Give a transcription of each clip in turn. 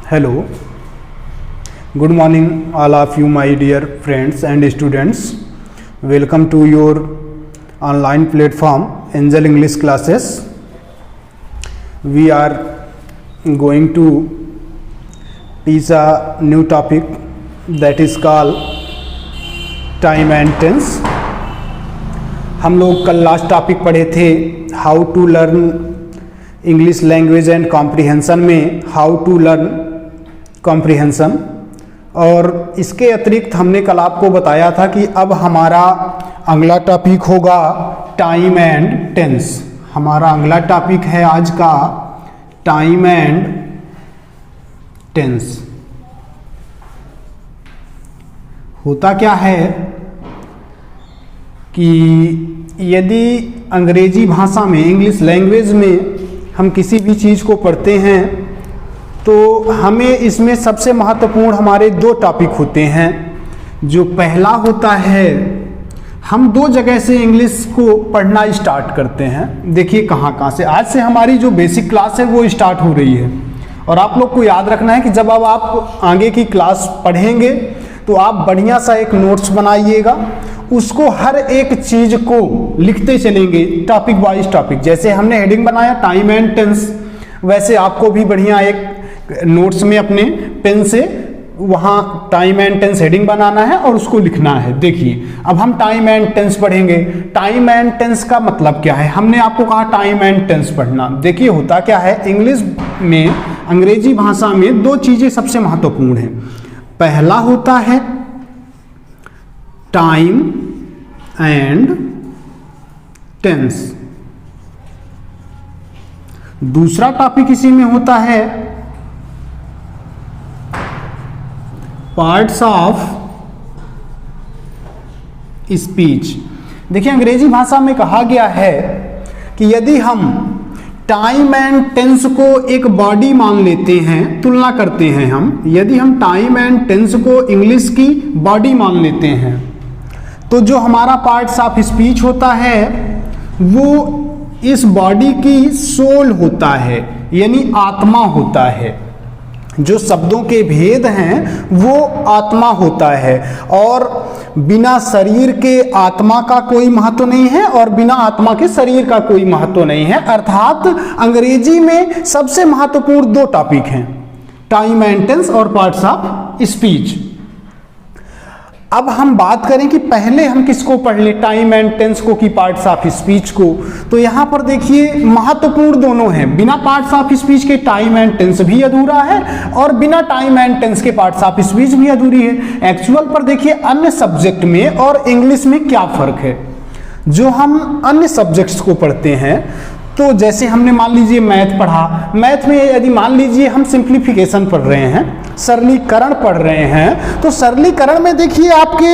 Hello, good morning all of you my dear friends and students. Welcome to your online platform Angel English classes. We are going to teach a new topic that is called time and tense. हम लोग कल last topic पढ़े थे how to learn English language and comprehension में how to learn comprehension, और इसके अतिरिक्त हमने कल आपको बताया था कि अब हमारा अगला टॉपिक होगा टाइम एंड टेंस। हमारा अगला टॉपिक है आज का टाइम एंड टेंस। होता क्या है कि यदि अंग्रेजी भाषा में इंग्लिश लैंग्वेज में हम किसी भी चीज़ को पढ़ते हैं तो हमें इसमें सबसे महत्वपूर्ण हमारे दो टॉपिक होते हैं। जो पहला होता है, हम दो जगह से इंग्लिश को पढ़ना स्टार्ट करते हैं। देखिए कहाँ से, आज से हमारी जो बेसिक क्लास है वो स्टार्ट हो रही है, और आप लोग को याद रखना है कि जब अब आप आगे की क्लास पढ़ेंगे तो आप बढ़िया सा एक नोट्स बनाइएगा, उसको हर एक चीज़ को लिखते चलेंगे टॉपिक वाइज टॉपिक। जैसे हमने हेडिंग बनाया टाइम एंड टेंस, वैसे आपको भी बढ़िया एक नोट्स में अपने पेन से वहाँ टाइम एंड टेंस हेडिंग बनाना है और उसको लिखना है। देखिए अब हम टाइम एंड टेंस पढ़ेंगे। टाइम एंड टेंस का मतलब क्या है, हमने आपको कहा टाइम एंड टेंस पढ़ना। देखिए होता क्या है, इंग्लिश में अंग्रेजी भाषा में दो चीज़ें सबसे महत्वपूर्ण हैं। पहला होता है टाइम एंड टेंस, दूसरा टॉपिक इसी में होता है पार्ट्स ऑफ स्पीच। देखिए अंग्रेजी भाषा में कहा गया है कि यदि हम टाइम एंड टेंस को एक बॉडी मान लेते हैं, तुलना करते हैं हम, यदि हम टाइम एंड टेंस को इंग्लिश की बॉडी मान लेते हैं तो जो हमारा पार्ट्स ऑफ स्पीच होता है वो इस बॉडी की सोल होता है, यानी आत्मा होता है। जो शब्दों के भेद हैं वो आत्मा होता है, और बिना शरीर के आत्मा का कोई महत्व नहीं है और बिना आत्मा के शरीर का कोई महत्व नहीं है। अर्थात अंग्रेजी में सबसे महत्वपूर्ण दो टॉपिक हैं, टाइम एंड टेंस और पार्ट्स ऑफ स्पीच। अब हम बात करें कि पहले हम किसको पढ़ लें, टाइम एंड टेंस को कि पार्ट्स ऑफ स्पीच को। तो यहां पर देखिए महत्वपूर्ण दोनों हैं। बिना पार्ट्स ऑफ स्पीच के टाइम एंड टेंस भी अधूरा है और बिना टाइम एंड टेंस के पार्ट्स ऑफ स्पीच भी अधूरी है। एक्चुअल पर देखिए अन्य सब्जेक्ट में और इंग्लिश में क्या फर्क है। जो हम अन्य सब्जेक्ट्स को पढ़ते हैं, तो जैसे हमने मान लीजिए मैथ पढ़ा, मैथ में यदि मान लीजिए हम सिंप्लीफिकेशन पढ़ रहे हैं, सरलीकरण पढ़ रहे हैं, तो सरलीकरण में देखिए आपके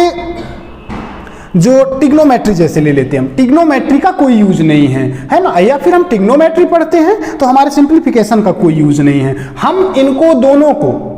जो ट्रिग्नोमेट्री जैसे ले लेते हैं हम, ट्रिग्नोमेट्री का कोई यूज नहीं है ना, या फिर हम ट्रिग्नोमेट्री पढ़ते हैं तो हमारे सिंप्लीफिकेशन का कोई यूज नहीं है। हम इनको दोनों को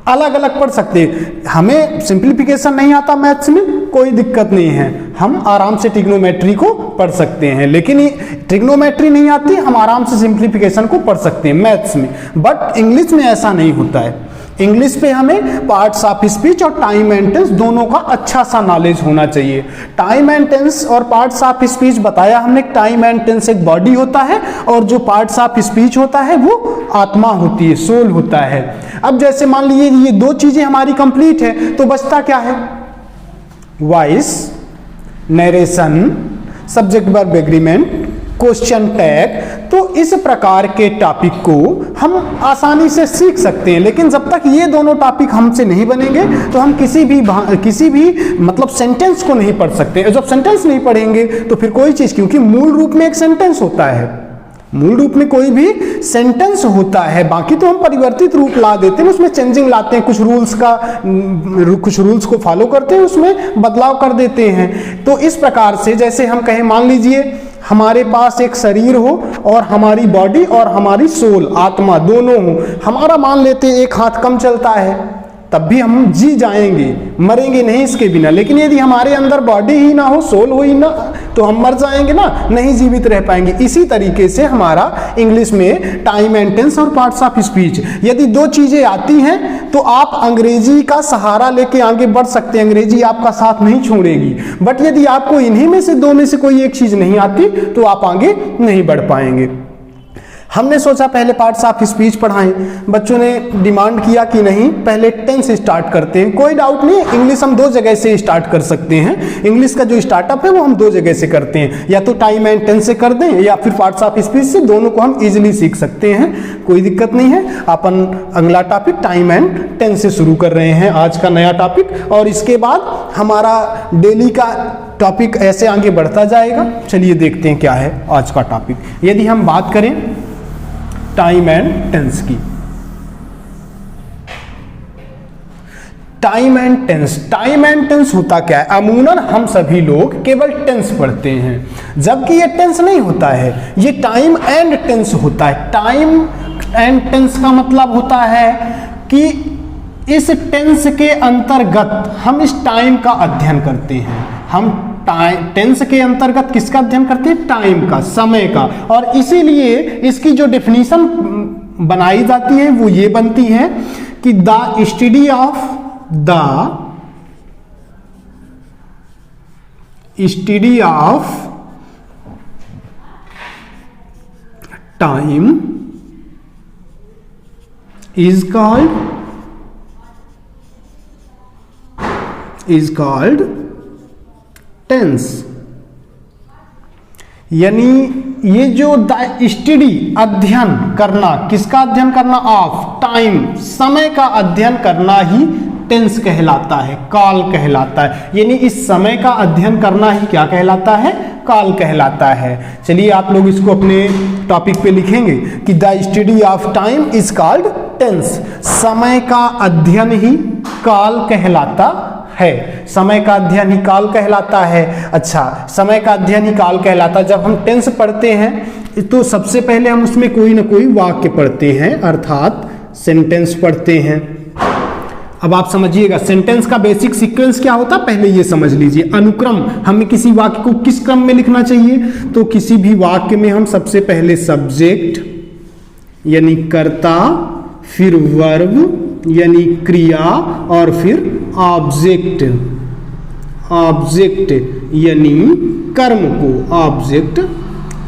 अलग अलग पढ़ सकते हैं। हमें सिंप्लीफिकेशन नहीं आता मैथ्स में, कोई दिक्कत नहीं है, हम आराम से ट्रिग्नोमेट्री को पढ़ सकते हैं। लेकिन ट्रिग्नोमेट्री नहीं आती, हम आराम से सिंप्लीफिकेशन को पढ़ सकते हैं मैथ्स में। बट इंग्लिश में ऐसा नहीं होता है। इंग्लिश पे हमें पार्ट्स ऑफ स्पीच और टाइम एंड टेंस दोनों का अच्छा सा नॉलेज होना चाहिए। टाइम एंड टेंस और पार्ट्स ऑफ स्पीच बताया हमने, टाइम एंड टेंस एक बॉडी होता है और जो पार्ट्स ऑफ स्पीच होता है वो आत्मा होती है, सोल होता है। अब जैसे मान लीजिए ये दो चीजें हमारी कंप्लीट है तो बचता क्या है, voice, narration, subject verb agreement, question tag. तो इस प्रकार के टॉपिक को हम आसानी से सीख सकते हैं। लेकिन जब तक ये दोनों टॉपिक हमसे नहीं बनेंगे तो हम किसी भी मतलब सेंटेंस को नहीं पढ़ सकते। जब सेंटेंस नहीं पढ़ेंगे तो फिर कोई चीज, क्योंकि मूल रूप में एक सेंटेंस होता है, मूल रूप में कोई भी सेंटेंस होता है, बाकी तो हम परिवर्तित रूप ला देते हैं, उसमें चेंजिंग लाते हैं, कुछ रूल्स को फॉलो करते हैं, उसमें बदलाव कर देते हैं। तो इस प्रकार से जैसे हम कहें, मान लीजिए हमारे पास एक शरीर हो और हमारी बॉडी और हमारी सोल, आत्मा दोनों हो। हमारा मान लेते एक हाथ कम चलता है, तब भी हम जी जाएंगे, मरेंगे नहीं इसके बिना। लेकिन यदि हमारे अंदर बॉडी ही ना हो, सोल हो ही ना, तो हम मर जाएंगे ना, नहीं जीवित रह पाएंगे। इसी तरीके से हमारा इंग्लिश में टाइम एंड टेंस और पार्ट्स ऑफ स्पीच, यदि दो चीजें आती हैं तो आप अंग्रेजी का सहारा लेके आगे बढ़ सकते हैं, अंग्रेजी आपका साथ नहीं छोड़ेगी। बट यदि आपको इन्हीं में से दो में से कोई एक चीज नहीं आती तो आप आगे नहीं बढ़ पाएंगे। हमने सोचा पहले पार्ट्स ऑफ स्पीच पढ़ाएं, बच्चों ने डिमांड किया कि नहीं पहले टेंस स्टार्ट करते हैं। कोई डाउट नहीं, इंग्लिश हम दो जगह से स्टार्ट कर सकते हैं। इंग्लिश का जो स्टार्टअप है वो हम दो जगह से करते हैं, या तो टाइम एंड टेंस से कर दें या फिर पार्ट्स ऑफ स्पीच से, दोनों को हम इजीली सीख सकते हैं, कोई दिक्कत नहीं है। अपन अगला टॉपिक टाइम एंड टेंस से शुरू कर रहे हैं, आज का नया टॉपिक, और इसके बाद हमारा डेली का टॉपिक ऐसे आगे बढ़ता जाएगा। चलिए देखते हैं क्या है आज का टॉपिक। यदि हम बात करें टाइम एंड टेंस की, time and tense, time and tense होता क्या है? अमूमन हम सभी लोग केवल टेंस पढ़ते हैं, जबकि ये टेंस नहीं होता है, ये टाइम एंड टेंस होता है। टाइम एंड टेंस का मतलब होता है कि इस टेंस के अंतर्गत हम इस टाइम का अध्ययन करते हैं। हम टेंस के अंतर्गत किसका अध्ययन करते हैं? टाइम का, समय का। और इसीलिए इसकी जो डेफिनेशन बनाई जाती है वो ये बनती है कि the study of time is called tense. यानी ये जो द स्टडी, अध्ययन करना, किसका अध्ययन करना? ऑफ टाइम, समय का अध्ययन करना ही टेंस कहलाता है, काल कहलाता है। यानी इस समय का अध्ययन करना ही क्या कहलाता है? काल कहलाता है। चलिए आप लोग इसको अपने टॉपिक पे लिखेंगे कि the study of time is called tense. समय का अध्ययन ही काल कहलाता है, समय का अध्ययन ही काल कहलाता है। अच्छा, समय का अध्ययन ही काल कहलाता है। जब हम टेंस पढ़ते हैं तो सबसे पहले हम उसमें कोई ना कोई वाक्य पढ़ते हैं, अर्थात सेंटेंस पढ़ते हैं। अब आप समझिएगा सेंटेंस का बेसिक सीक्वेंस क्या होता है, पहले ये समझ लीजिए। अनुक्रम, हमें किसी वाक्य को किस क्रम में लिखना चाहिए? तो किसी भी वाक्य में हम सबसे पहले सब्जेक्ट यानी कर्ता, फिर वर्ब यानी क्रिया, और फिर ऑब्जेक्ट यानी कर्म को, ऑब्जेक्ट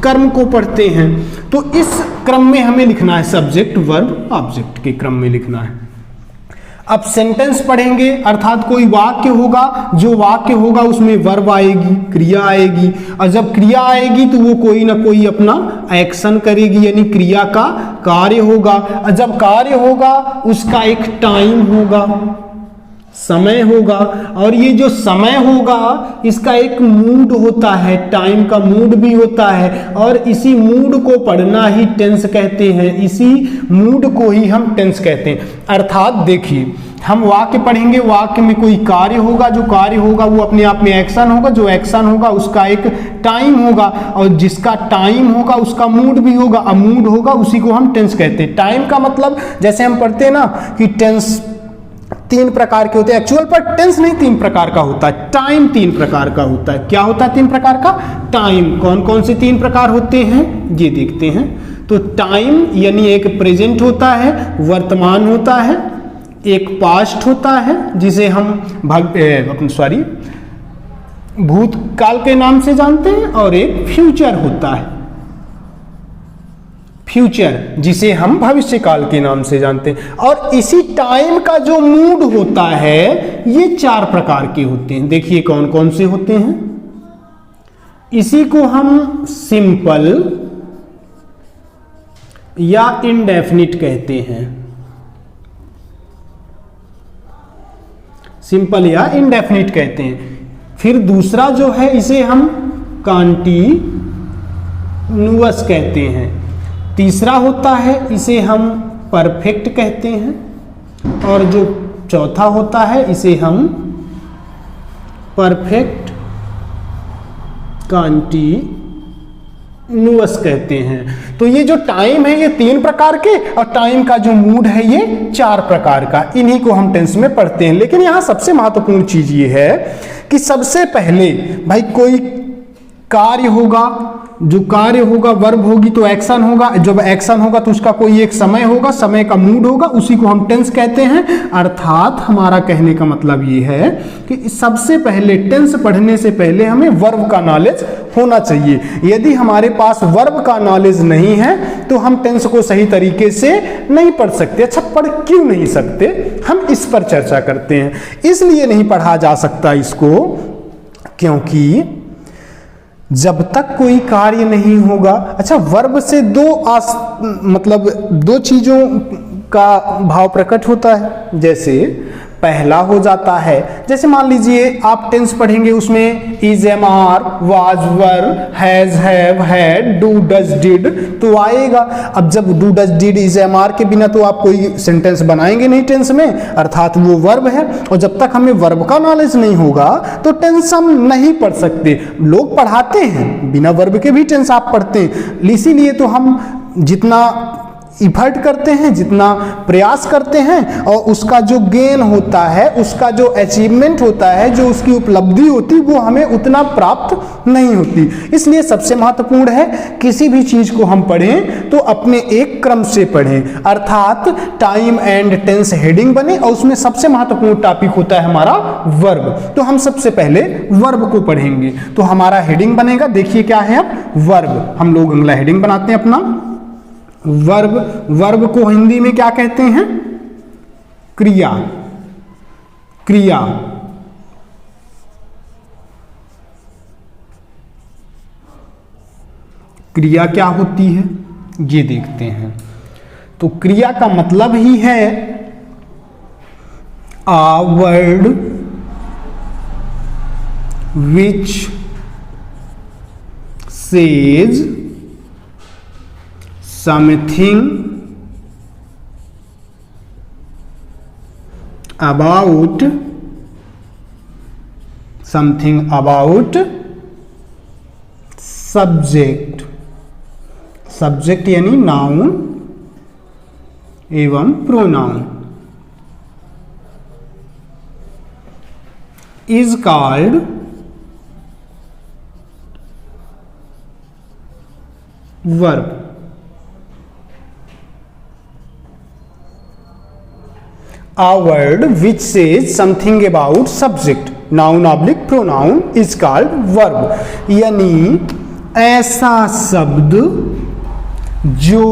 कर्म को पढ़ते हैं। तो इस क्रम में हमें लिखना है, सब्जेक्ट वर्ब ऑब्जेक्ट के क्रम में लिखना है। अब सेंटेंस पढ़ेंगे, अर्थात कोई वाक्य होगा, जो वाक्य होगा उसमें वर्ब आएगी, क्रिया आएगी, और जब क्रिया आएगी तो वो कोई ना कोई अपना एक्शन करेगी, यानी क्रिया का कार्य होगा। और जब कार्य होगा उसका एक टाइम होगा, समय होगा, और ये जो समय होगा इसका एक मूड होता है, टाइम का मूड भी होता है, और इसी मूड को पढ़ना ही टेंस कहते हैं, इसी मूड को ही हम टेंस कहते हैं। अर्थात देखिए, हम वाक्य पढ़ेंगे, वाक्य में कोई कार्य होगा, जो कार्य होगा वो अपने आप में एक्शन होगा, जो एक्शन होगा उसका एक टाइम होगा, और जिसका टाइम होगा उसका मूड भी होगा, और मूड होगा उसी को हम टेंस कहते हैं। टाइम का मतलब जैसे हम पढ़ते हैं ना कि टेंस तीन प्रकार के होते हैं, एक्चुअल पर टेंस नहीं तीन प्रकार का होता है, टाइम तीन प्रकार का होता है। क्या होता है तीन प्रकार का? टाइम। कौन कौन से तीन प्रकार होते हैं ये देखते हैं। तो टाइम यानी एक प्रेजेंट होता है, वर्तमान होता है, एक पास्ट होता है जिसे हम भूतकाल के नाम से जानते हैं, और एक फ्यूचर होता है, फ्यूचर जिसे हम भविष्य काल के नाम से जानते हैं। और इसी टाइम का जो मूड होता है ये चार प्रकार के होते हैं। देखिए कौन कौन से होते हैं। इसी को हम सिंपल या इंडेफिनिट कहते हैं, सिंपल या इंडेफिनिट कहते हैं। फिर दूसरा जो है इसे हम कॉन्टिन्यूअस कहते हैं। तीसरा होता है इसे हम परफेक्ट कहते हैं, और जो चौथा होता है इसे हम परफेक्ट कॉन्टिन्यूअस कंटिन्यूअस कहते हैं। तो ये जो टाइम है ये 3 प्रकार के, और टाइम का जो मूड है ये 4 प्रकार का, इन्हीं को हम टेंस में पढ़ते हैं। लेकिन यहां सबसे महत्वपूर्ण चीज ये है कि सबसे पहले भाई कोई कार्य होगा, जो कार्य होगा वर्ब होगी तो एक्शन होगा, जब एक्शन होगा तो उसका कोई एक समय होगा, समय का मूड होगा, उसी को हम टेंस कहते हैं। अर्थात हमारा कहने का मतलब ये है कि सबसे पहले टेंस पढ़ने से पहले हमें वर्ब का नॉलेज होना चाहिए। यदि हमारे पास वर्ब का नॉलेज नहीं है तो हम टेंस को सही तरीके से नहीं पढ़ सकते। अच्छा, पढ़ क्यों नहीं सकते, हम इस पर चर्चा करते हैं। इसलिए नहीं पढ़ा जा सकता इसको क्योंकि जब तक कोई कार्य नहीं होगा। अच्छा, वर्ब से दो चीजों का भाव प्रकट होता है। जैसे पहला हो जाता है, जैसे मान लीजिए आप टेंस पढ़ेंगे, उसमें is, am, are, was, were, has, have, had, do, does, did तो आएगा। अब जब do, does, did, is, am, are के बिना तो आप कोई सेंटेंस बनाएंगे नहीं टेंस में, अर्थात वो वर्ब है। और जब तक हमें वर्ब का नॉलेज नहीं होगा तो टेंस हम नहीं पढ़ सकते। लोग पढ़ाते हैं, बिना वर्ब के भी टेंस आप पढ़ते हैं, इसीलिए तो हम जितना इफर्ट करते हैं, जितना प्रयास करते हैं, और उसका जो गेन होता है, उसका जो अचीवमेंट होता है, जो उसकी उपलब्धि होती, वो हमें उतना प्राप्त नहीं होती। इसलिए सबसे महत्वपूर्ण है किसी भी चीज को हम पढ़ें तो अपने एक क्रम से पढ़ें, अर्थात टाइम एंड टेंस हेडिंग बने और उसमें सबसे महत्वपूर्ण टॉपिक होता है हमारा वर्ब। तो हम सबसे पहले वर्ब को पढ़ेंगे। तो हमारा हेडिंग बनेगा, देखिए क्या है अब, वर्ब। हम लोग अगला हेडिंग बनाते हैं अपना वर्ब। वर्ब को हिंदी में क्या कहते हैं, क्रिया। क्रिया क्रिया क्या होती है ये देखते हैं। तो क्रिया का मतलब ही है a word which says something about subject. Subject यानी नाउन एवं pronoun is called verb। A word which says something about subject, noun oblique pronoun is called verb। यानी ऐसा शब्द जो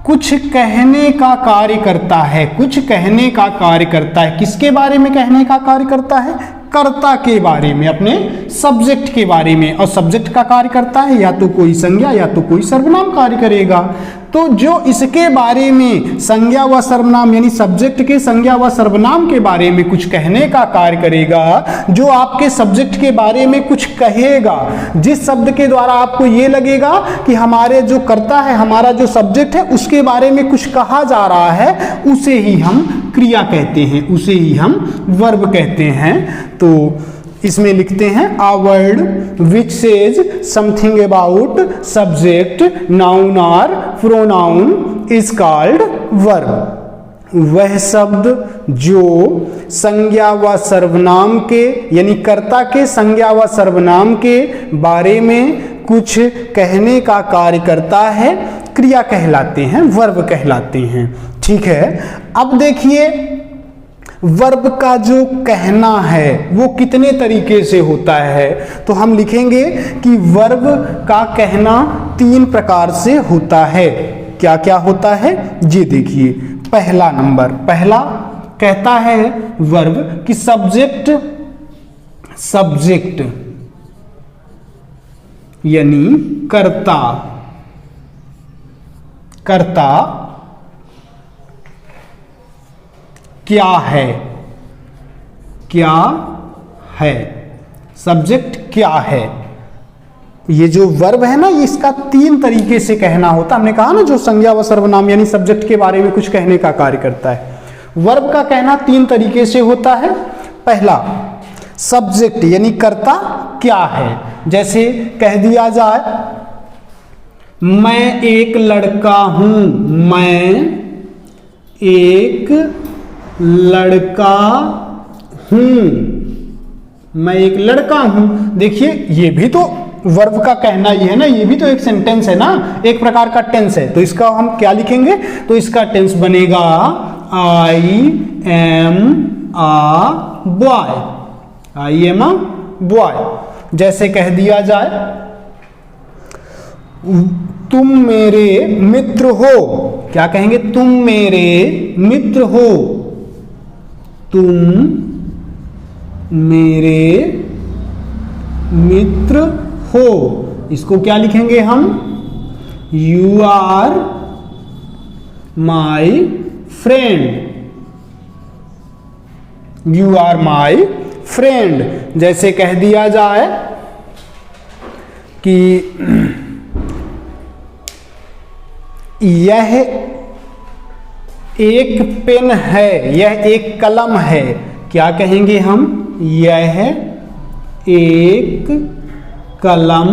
कुछ कहने का कार्य करता है, कुछ कहने का कार्य करता है। किसके बारे में कहने का कार्य करता है, कर्ता के बारे में, अपने सब्जेक्ट के बारे में। और सब्जेक्ट का कार्य करता है या तो कोई संज्ञा या तो कोई सर्वनाम कार्य करेगा। तो जो इसके बारे में संज्ञा व सर्वनाम यानी सब्जेक्ट के संज्ञा व सर्वनाम के बारे में कुछ कहने का कार्य करेगा, जो आपके सब्जेक्ट के बारे में कुछ कहेगा, जिस शब्द के द्वारा आपको ये लगेगा कि हमारे जो कर्ता है, हमारा जो सब्जेक्ट है, उसके बारे में कुछ कहा जा रहा है, उसे ही हम क्रिया कहते हैं, उसे ही हम वर्ब कहते हैं। तो इसमें लिखते हैं a word which says something about subject, noun or pronoun is called verb। वह शब्द जो संज्ञा व सर्वनाम के यानी कर्ता के संज्ञा व सर्वनाम के बारे में कुछ कहने का कार्य करता है, क्रिया कहलाते हैं, वर्ब कहलाते हैं। ठीक है, अब देखिए वर्ब का जो कहना है वो कितने तरीके से होता है। तो हम लिखेंगे कि वर्ब का कहना 3 प्रकार से होता है। क्या क्या होता है ये देखिए। पहला नंबर, पहला कहता है वर्ब कि सब्जेक्ट यानी कर्ता क्या है, सब्जेक्ट क्या है। ये जो वर्ब है ना, इसका 3 तरीके से कहना होता। हमने कहा ना, जो संज्ञा व सर्वनाम यानी सब्जेक्ट के बारे में कुछ कहने का कार्य करता है। वर्ब का कहना 3 तरीके से होता है। पहला, सब्जेक्ट यानी कर्ता क्या है। जैसे कह दिया जाए मैं एक लड़का हूं, मैं एक लड़का हूं, मैं एक लड़का हूं। देखिए ये भी तो वर्ब का कहना ही है ना, ये भी तो एक सेंटेंस है ना, एक प्रकार का टेंस है। तो इसका हम क्या लिखेंगे, तो इसका टेंस बनेगा I am a boy, I am a boy. जैसे कह दिया जाए तुम मेरे मित्र हो, क्या कहेंगे, तुम मेरे मित्र हो, तुम मेरे मित्र हो। इसको क्या लिखेंगे हम, you are my friend, you are my friend. जैसे कह दिया जाए कि यह एक पेन है, यह एक कलम है, क्या कहेंगे हम, यह एक कलम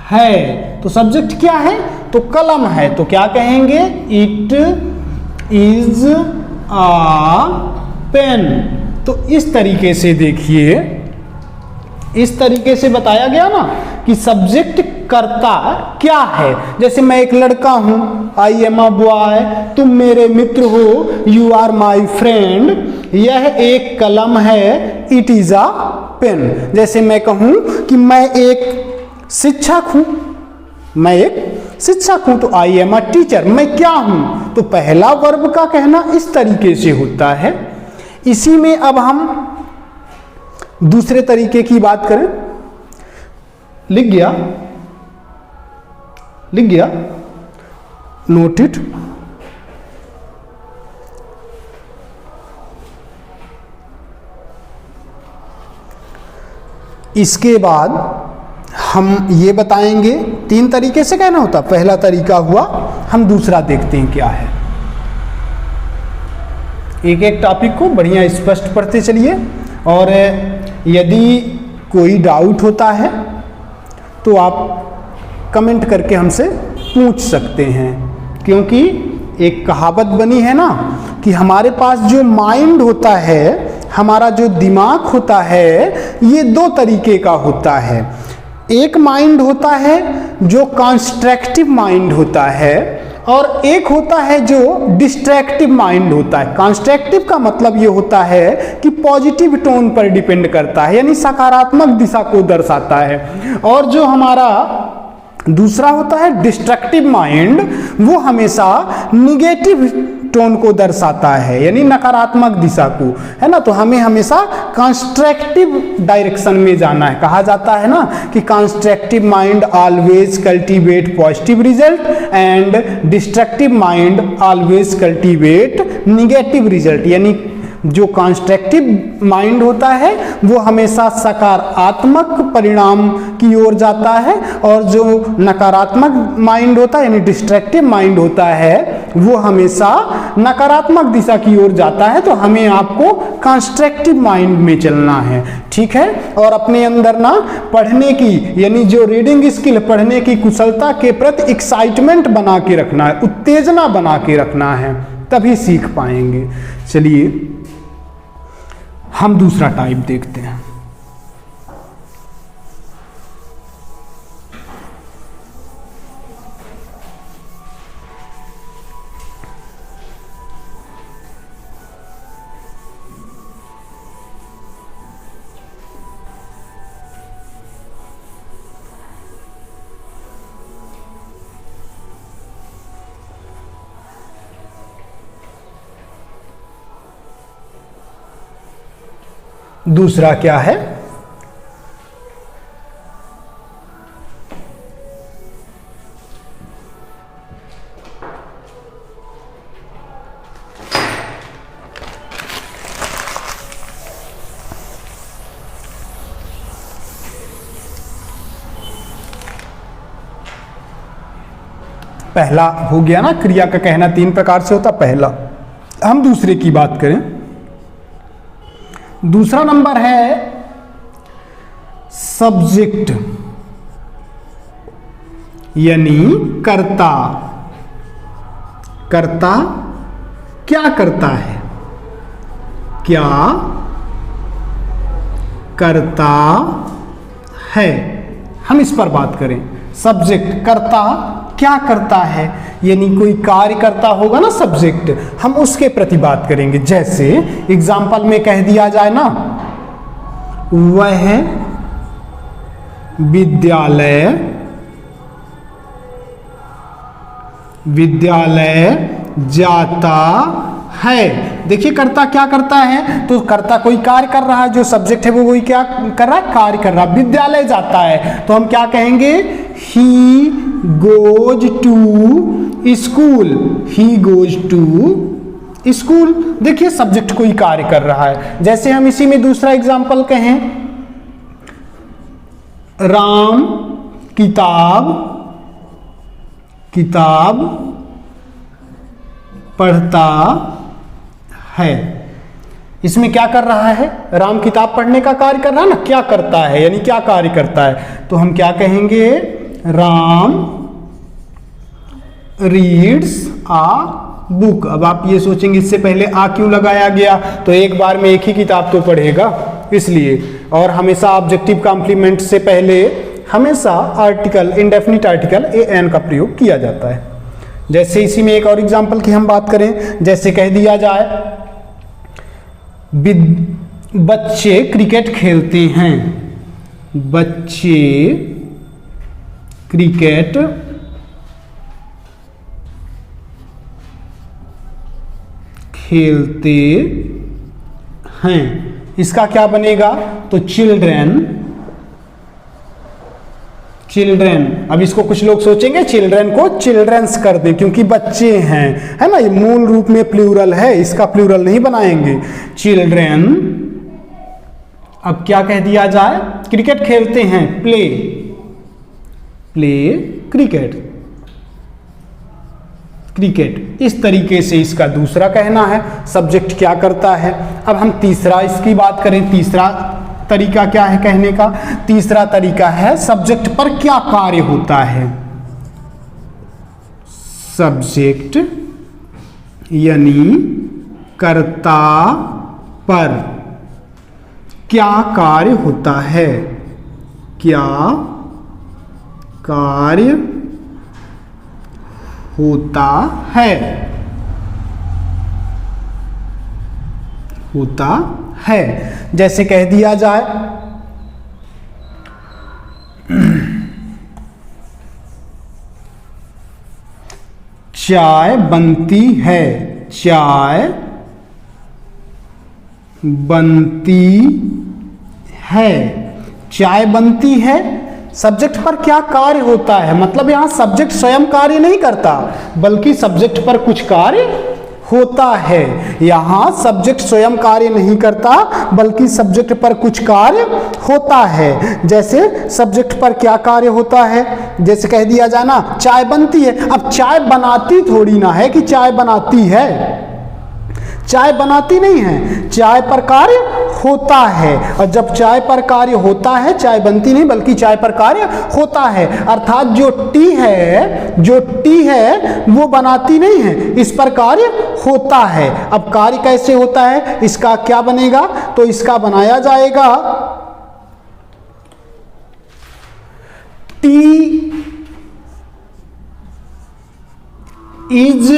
है। तो सब्जेक्ट क्या है, तो कलम है, तो क्या कहेंगे, इट इज अ पेन। तो इस तरीके से देखिए, इस तरीके से बताया गया ना कि सब्जेक्ट कर्ता क्या है। जैसे मैं एक लड़का हूं, आई एम अ बॉय, तुम मेरे मित्र हो, यू आर माई फ्रेंड, यह एक कलम है, इट इज अ पेन। जैसे मैं कहूं कि मैं एक शिक्षक हूं, मैं एक शिक्षक हूं, तो आई एम अ टीचर, मैं क्या हूं। तो पहला वर्ब का कहना इस तरीके से होता है। इसी में अब हम दूसरे तरीके की बात करें, लिख गया, लिख गया, नोट इट। इसके बाद हम ये बताएंगे, तीन तरीके से कहना होता, पहला तरीका हुआ, हम दूसरा देखते हैं क्या है। एक एक टॉपिक को बढ़िया स्पष्ट पढ़ते चलिए, और यदि कोई डाउट होता है तो आप कमेंट करके हमसे पूछ सकते हैं, क्योंकि एक कहावत बनी है ना कि हमारे पास जो माइंड होता है, हमारा जो दिमाग होता है, ये दो तरीके का होता है। एक माइंड होता है जो कंस्ट्रक्टिव माइंड होता है, और एक होता है जो डिस्ट्रैक्टिव माइंड होता है। कंस्ट्रक्टिव का मतलब ये होता है कि पॉजिटिव टोन पर डिपेंड करता है, यानी सकारात्मक दिशा को दर्शाता है। और जो हमारा दूसरा होता है डिस्ट्रक्टिव माइंड, वो हमेशा निगेटिव टोन को दर्शाता है, यानी नकारात्मक दिशा को, है ना। तो हमें हमेशा कंस्ट्रक्टिव डायरेक्शन में जाना है। कहा जाता है ना कि constructive mind always cultivate positive result and destructive mind always cultivate negative result. यानी जो कंस्ट्रक्टिव माइंड होता है वो हमेशा सकारात्मक परिणाम की ओर जाता है, और जो नकारात्मक माइंड होता है यानी डिस्ट्रक्टिव माइंड होता है वो हमेशा नकारात्मक दिशा की ओर जाता है। तो हमें आपको कंस्ट्रक्टिव माइंड में चलना है, ठीक है। और अपने अंदर ना पढ़ने की, यानी जो रीडिंग स्किल, पढ़ने की कुशलता के प्रति एक्साइटमेंट बना के रखना है, उत्तेजना बना के रखना है, तभी सीख पाएंगे। चलिए हम दूसरा टाइप देखते हैं। दूसरा क्या है, पहला हो गया ना, क्रिया का कहना तीन प्रकार से होता। पहला, हम दूसरे की बात करें दूसरा नंबर है सब्जेक्ट यानी कर्ता। कर्ता क्या करता है, क्या करता है, हम इस पर बात करें। सब्जेक्ट कर्ता क्या करता है, यानी कोई कार्य करता होगा ना सब्जेक्ट, हम उसके प्रति बात करेंगे। जैसे एग्जाम्पल में कह दिया जाए ना, वह विद्यालय जाता है। देखिए कर्ता क्या करता है, तो कर्ता कोई कार्य कर रहा है, जो सब्जेक्ट है वो वही क्या कर रहा है, कार्य कर रहा है। विद्यालय जाता है तो हम क्या कहेंगे, he goes to school, he goes to school. देखिए सब्जेक्ट कोई कार्य कर रहा है। जैसे हम इसी में दूसरा एग्जाम्पल कहें, राम किताब पढ़ता है। इसमें क्या कर रहा है, राम किताब पढ़ने का कार्य कर रहा है ना, क्या करता है यानी क्या कार्य करता है, तो हम क्या कहेंगे, राम रीड्स आ बुक। अब आप ये सोचेंगे इससे पहले आ क्यों लगाया गया, तो एक बार में एक ही किताब तो पढ़ेगा इसलिए। और हमेशा ऑब्जेक्टिव कॉम्प्लीमेंट से पहले हमेशा आर्टिकल, इंडेफिनिट आर्टिकल एन का प्रयोग किया जाता है। जैसे इसी में एक और एग्जांपल की हम बात करें, जैसे कह दिया जाए, बच्चे क्रिकेट खेलते हैं, बच्चे क्रिकेट खेलते हैं। इसका क्या बनेगा, तो चिल्ड्रेन। अब इसको कुछ लोग सोचेंगे चिल्ड्रेन को चिल्ड्रंस कर दें क्योंकि बच्चे हैं, है ना, ये मूल रूप में प्लूरल है, इसका प्लूरल नहीं बनाएंगे, चिल्ड्रेन। अब क्या कह दिया जाए, क्रिकेट खेलते हैं, प्ले क्रिकेट। इस तरीके से इसका दूसरा कहना है, सब्जेक्ट क्या करता है। अब हम तीसरा इसकी बात करें, तीसरा तरीका क्या है कहने का, तीसरा तरीका है सब्जेक्ट पर क्या कार्य होता है। सब्जेक्ट यानी कर्ता पर क्या कार्य होता है, क्या कार्य होता है। जैसे कह दिया जाए, चाय बनती है, चाय बनती है, चाय बनती है। सब्जेक्ट पर क्या कार्य होता है, मतलब यहां सब्जेक्ट स्वयं कार्य नहीं करता बल्कि सब्जेक्ट पर कुछ कार्य होता है। यहां सब्जेक्ट स्वयं कार्य नहीं करता बल्कि सब्जेक्ट पर कुछ कार्य होता है। जैसे सब्जेक्ट पर क्या कार्य होता है, जैसे कह दिया जाए ना, चाय बनती है। अब चाय बनाती थोड़ी ना है कि चाय बनाती है, चाय बनाती नहीं है, चाय पर कार्य होता है। और जब चाय पर कार्य होता है, चाय बनती नहीं बल्कि चाय पर कार्य होता है। अर्थात जो टी है वो बनाती नहीं है, इस पर कार्य होता है। अब कार्य कैसे होता है, इसका क्या बनेगा, तो इसका बनाया जाएगा, टी इज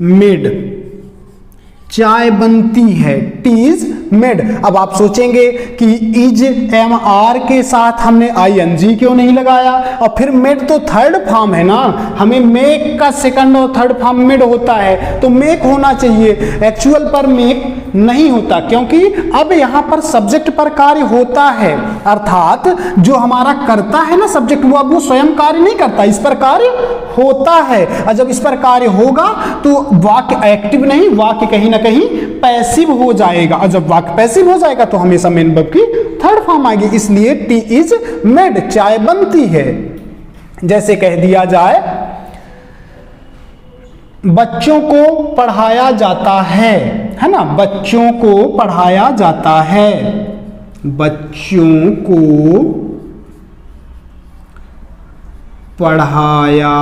मेड, चाय बनती है, टी इज मेड। अब आप सोचेंगे कि इज MR के साथ हमने ING क्यों नहीं लगाया, और फिर मेड तो थर्ड फॉर्म है ना, हमें मेक का सेकंड और थर्ड फॉर्म मेड होता है तो मेक होना चाहिए, एक्चुअल पर मेक नहीं होता क्योंकि अब यहां पर सब्जेक्ट पर कार्य होता है। अर्थात जो हमारा करता है ना सब्जेक्ट, वो अब वो स्वयं कार्य नहीं करता, इस पर कार्य होता है। और जब इस पर कार्य होगा तो वाक्य एक्टिव नहीं, वाक्य कहीं ना कहीं पैसिव हो जाएगा, और जब वाक्य पैसिव हो जाएगा तो हमेशा मेन वर्ब की थर्ड फॉर्म आएगी। इसलिए टी इज मेड, चाय बनती है। जैसे कह दिया जाए, बच्चों को पढ़ाया जाता है, है ना, बच्चों को पढ़ाया जाता है, बच्चों को पढ़ाया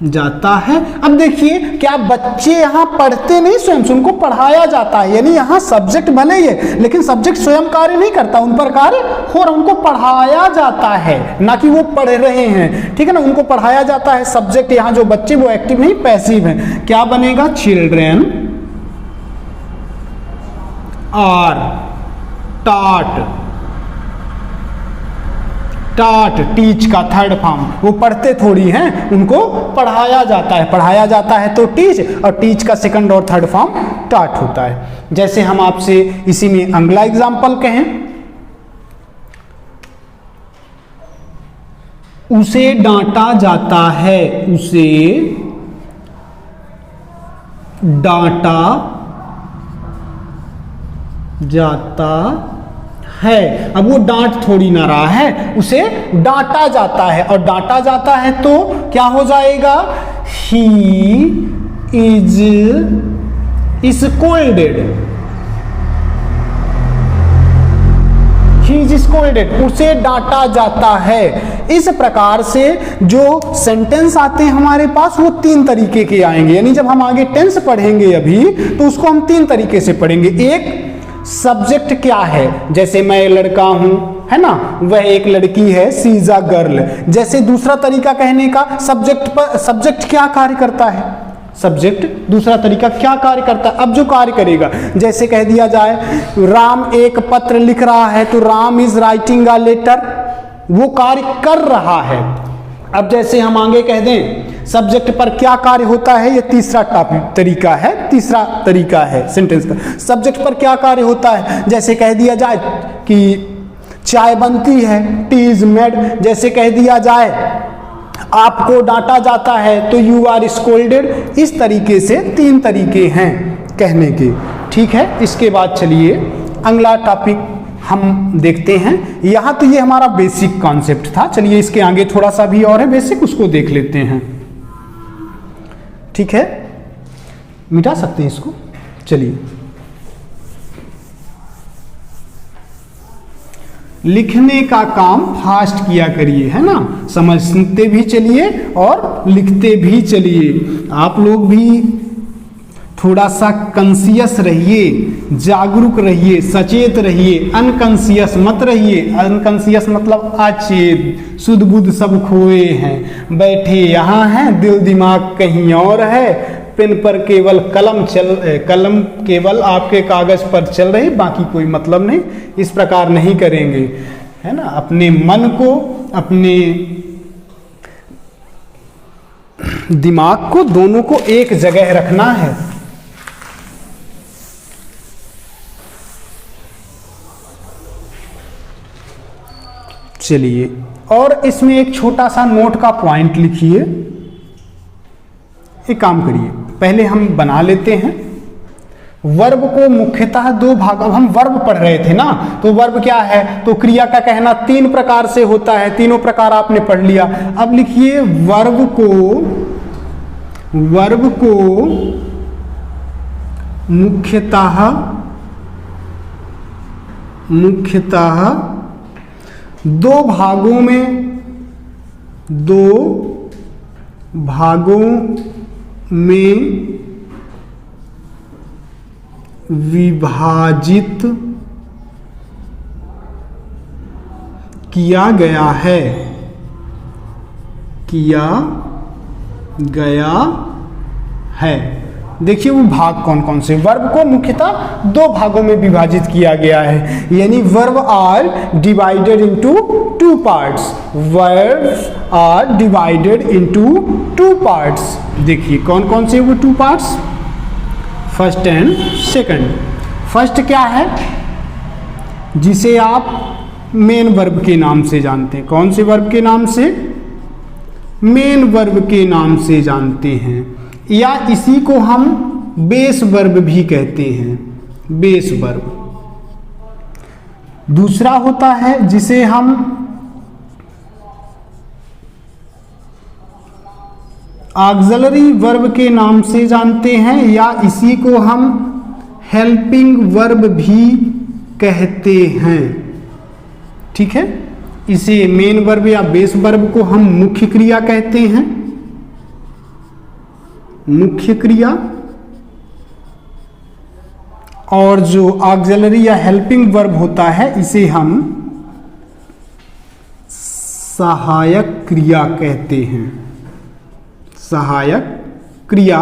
जाता है। अब देखिए, क्या बच्चे यहां पढ़ते नहीं स्वयं से, उनको पढ़ाया जाता है, यानी यहां सब्जेक्ट भले ही है लेकिन सब्जेक्ट स्वयं कार्य नहीं करता, उन पर कार्य हो रहा, उनको पढ़ाया जाता है, ना कि वो पढ़ रहे हैं, ठीक है ना, उनको पढ़ाया जाता है। सब्जेक्ट यहां जो बच्चे वो एक्टिव नहीं पैसिव है, क्या बनेगा, चिल्ड्रेन आर टॉट, टाट टीच का थर्ड फॉर्म, वो पढ़ते थोड़ी हैं, उनको पढ़ाया जाता है, पढ़ाया जाता है तो टीच, और टीच का सेकंड और थर्ड फॉर्म टाट होता है। जैसे हम आपसे इसी में अगला एग्जांपल कहें, उसे डांटा जाता है, उसे डांटा जाता है। अब वो डांट थोड़ी ना रहा है, उसे डांटा जाता है, और डांटा जाता है तो क्या हो जाएगा, he is scolded, he is scolded, उसे डांटा जाता है। इस प्रकार से जो सेंटेंस आते हैं हमारे पास वो तीन तरीके के आएंगे, यानी जब हम आगे टेंस पढ़ेंगे अभी तो उसको हम तीन तरीके से पढ़ेंगे। एक, सब्जेक्ट क्या है, जैसे मैं लड़का हूं, है ना, वह एक लड़की है, सी इज अ गर्ल। जैसे दूसरा तरीका कहने का, सब्जेक्ट पर सब्जेक्ट क्या कार्य करता है, सब्जेक्ट दूसरा तरीका क्या कार्य करता है। अब जो कार्य करेगा, जैसे कह दिया जाए राम एक पत्र लिख रहा है तो Ram is writing a letter, वो कार्य कर रहा है। अब जैसे हम आगे कह दें सब्जेक्ट पर क्या कार्य होता है, ये तीसरा तरीका है, तीसरा तरीका है सेंटेंस का, सब्जेक्ट पर क्या कार्य होता है। जैसे कह दिया जाए कि चाय बनती है, टी इज मेड। जैसे कह दिया जाए आपको डांटा जाता है तो यू आर स्कोल्डेड। इस तरीके से तीन तरीके हैं कहने के, ठीक है। इसके बाद चलिए अगला टॉपिक हम देखते हैं। यहां तो ये हमारा बेसिक कॉन्सेप्ट था, चलिए इसके आगे थोड़ा सा भी और है बेसिक, उसको देख लेते हैं, ठीक है। मिटा सकते हैं इसको, चलिए। लिखने का काम फास्ट किया करिए, है ना, समझते भी चलिए और लिखते भी चलिए। आप लोग भी थोड़ा सा कॉन्शियस रहिए, जागरूक रहिए, सचेत रहिए, अनकॉन्शियस मत रहिए। अनकॉन्शियस मतलब अचेत, सुध बुध सब खोए हैं, बैठे यहाँ हैं, दिल दिमाग कहीं और है, पेन पर केवल कलम केवल आपके कागज पर चल रही, बाकी कोई मतलब नहीं। इस प्रकार नहीं करेंगे, है ना। अपने मन को, अपने दिमाग को, दोनों को एक जगह रखना है। चलिए, और इसमें एक छोटा सा नोट का पॉइंट लिखिए। एक काम करिए, पहले हम बना लेते हैं वर्ब को मुख्यतः दो भाग। अब हम वर्ब पढ़ रहे थे ना, तो वर्ब क्या है, तो क्रिया का कहना तीन प्रकार से होता है, तीनों प्रकार आपने पढ़ लिया। अब लिखिए वर्ब को मुख्यतः दो भागों में विभाजित किया गया है। देखिए वो भाग कौन कौन से, वर्ब को मुख्यतः दो भागों में विभाजित किया गया है, यानी verb are divided into two parts. Verbs are divided into two parts. देखिए कौन कौन से वो two parts, first and second. First क्या है, जिसे आप मेन वर्ब के नाम से जानते हैं। कौन से वर्ब के नाम से, मेन वर्ब के नाम से जानते हैं, या इसी को हम बेस वर्ब भी कहते हैं, बेस वर्ब। दूसरा होता है जिसे हम ऑक्सिलरी वर्ब के नाम से जानते हैं या इसी को हम हेल्पिंग वर्ब भी कहते हैं। ठीक है, इसे मेन वर्ब या बेस वर्ब को हम मुख्य क्रिया कहते हैं, मुख्य क्रिया। और जो ऑक्सिलरी या हेल्पिंग वर्ब होता है इसे हम सहायक क्रिया कहते हैं, सहायक क्रिया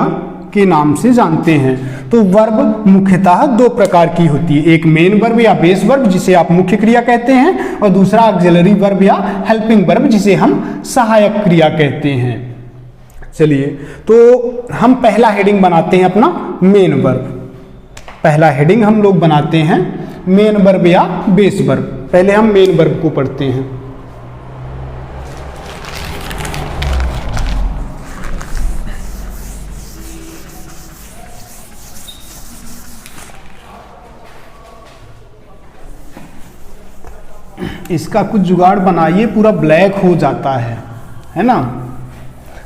के नाम से जानते हैं। तो वर्ब मुख्यतः दो प्रकार की होती है, एक मेन वर्ब या बेस वर्ब जिसे आप मुख्य क्रिया कहते हैं, और दूसरा ऑक्सिलरी वर्ब या हेल्पिंग वर्ब जिसे हम सहायक क्रिया कहते हैं। चलिए, तो हम पहला हेडिंग बनाते हैं अपना मेन वर्ब। पहला हेडिंग हम लोग बनाते हैं मेन वर्ब या बेस वर्ब। पहले हम मेन वर्ब को पढ़ते हैं। इसका कुछ जुगाड़ बनाइए, पूरा ब्लैक हो जाता है ना।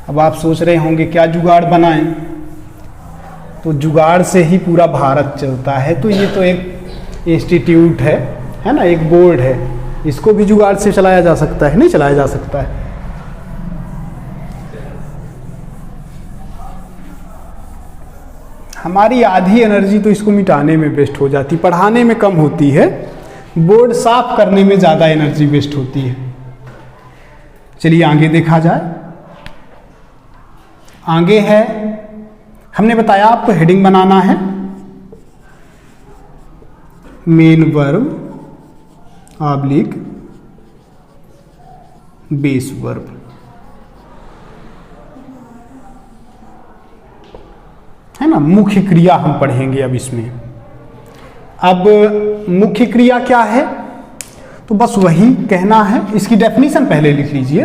अब आप सोच रहे होंगे क्या जुगाड़ बनाएं, तो जुगाड़ से ही पूरा भारत चलता है। तो ये तो एक इंस्टीट्यूट है ना, एक बोर्ड है, इसको भी जुगाड़ से चलाया जा सकता है, नहीं चलाया जा सकता है। हमारी आधी एनर्जी तो इसको मिटाने में वेस्ट हो जाती, पढ़ाने में कम होती है, बोर्ड साफ करने में ज़्यादा एनर्जी वेस्ट होती है। चलिए आगे देखा जाए। आगे है, हमने बताया आपको हेडिंग बनाना है, main verb oblique base verb. है ना, मुख्य क्रिया हम पढ़ेंगे अब इसमें। अब मुख्य क्रिया क्या है, तो बस वही कहना है। इसकी डेफिनेशन पहले लिख लीजिए।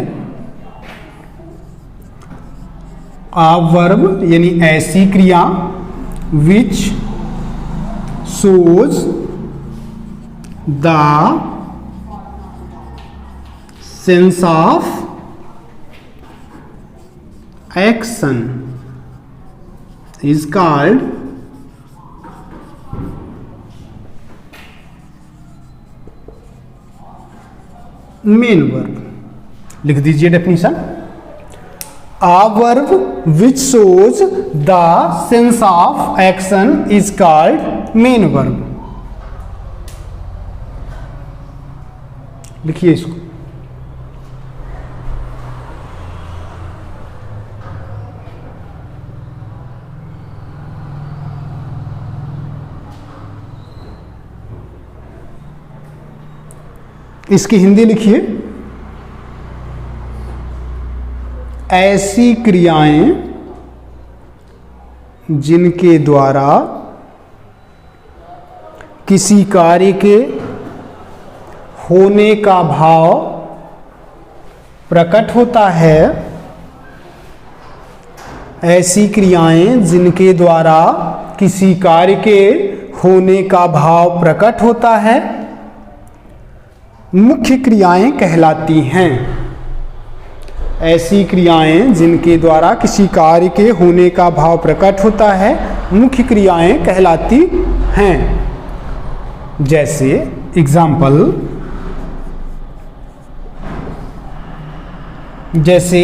अ वर्ब यानी ऐसी क्रिया which shows the sense of action is called main verb. लिख दीजिए definition. A verb which shows the sense of action is called main verb। लिखिए इसको। इसकी हिंदी लिखिए। ऐसी क्रियाएं जिनके द्वारा किसी कार्य के होने का भाव प्रकट होता है, ऐसी क्रियाएं जिनके द्वारा किसी कार्य के होने का भाव प्रकट होता है मुख्य क्रियाएं कहलाती हैं। ऐसी क्रियाएं जिनके द्वारा किसी कार्य के होने का भाव प्रकट होता है मुख्य क्रियाएं कहलाती हैं। जैसे एग्जाम्पल, जैसे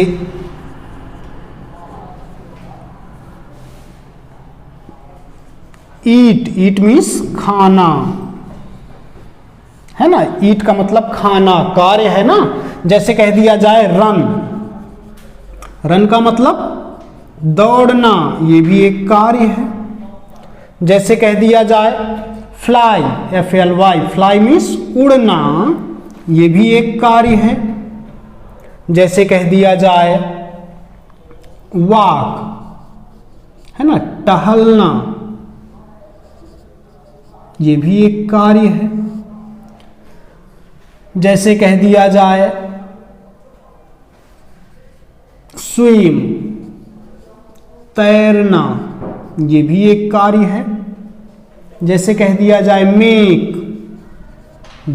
ईट मीन्स खाना, है ना। ईट का मतलब खाना, कार्य है ना। जैसे कह दिया जाए रन का मतलब दौड़ना, ये भी एक कार्य है। जैसे कह दिया जाए फ्लाई, FLY, फ्लाई मीन्स उड़ना, ये भी एक कार्य है। जैसे कह दिया जाए वॉक, है ना, टहलना, ये भी एक कार्य है। जैसे कह दिया जाए स्विम, तैरना, ये भी एक कार्य है। जैसे कह दिया जाए मेक,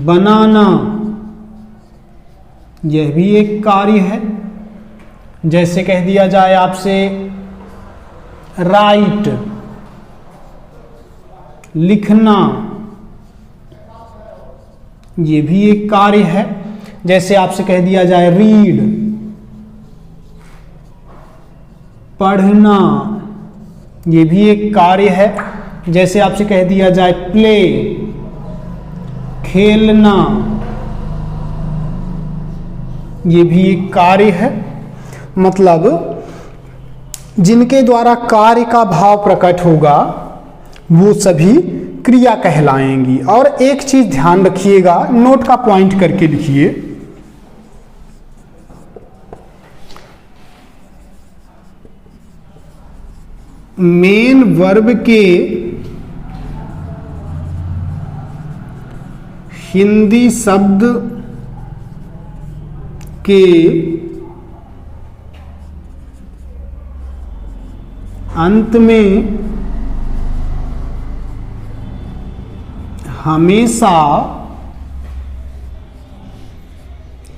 बनाना, यह भी एक कार्य है। जैसे कह दिया जाए आपसे राइट, लिखना, ये भी एक कार्य है। जैसे आपसे कह दिया जाए रीड, पढ़ना, ये भी एक कार्य है। जैसे आपसे कह दिया जाए प्ले, खेलना, ये भी एक कार्य है। मतलब जिनके द्वारा कार्य का भाव प्रकट होगा वो सभी क्रिया कहलाएंगी। और एक चीज ध्यान रखिएगा, नोट का पॉइंट करके लिखिए, मेन वर्ब के हिंदी शब्द के अंत में हमेशा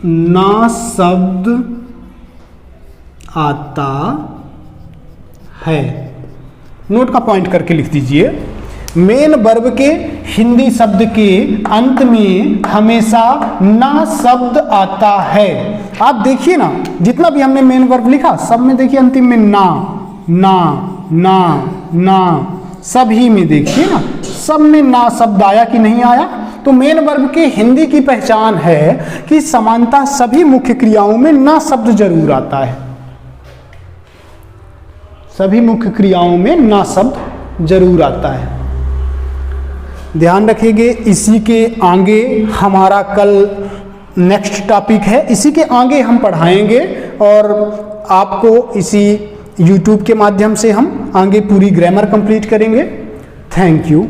ना शब्द आता है। नोट का पॉइंट करके लिख दीजिए, मेन वर्ब के हिंदी शब्द के अंत में हमेशा ना शब्द आता है। आप देखिए ना, जितना भी हमने मेन वर्ब लिखा सब में देखिए अंतिम में ना ना ना ना, सभी में देखिए ना, सब में ना शब्द आया कि नहीं आया। तो मेन वर्ब के हिंदी की पहचान है कि समानता सभी मुख्य क्रियाओं में ना शब्द जरूर आता है, सभी मुख्य क्रियाओं में ना शब्द जरूर आता है। ध्यान रखिएगा। इसी के आगे हमारा कल नेक्स्ट टॉपिक है, इसी के आगे हम पढ़ाएंगे और आपको इसी YouTube के माध्यम से हम आगे पूरी ग्रामर कंप्लीट करेंगे। Thank you.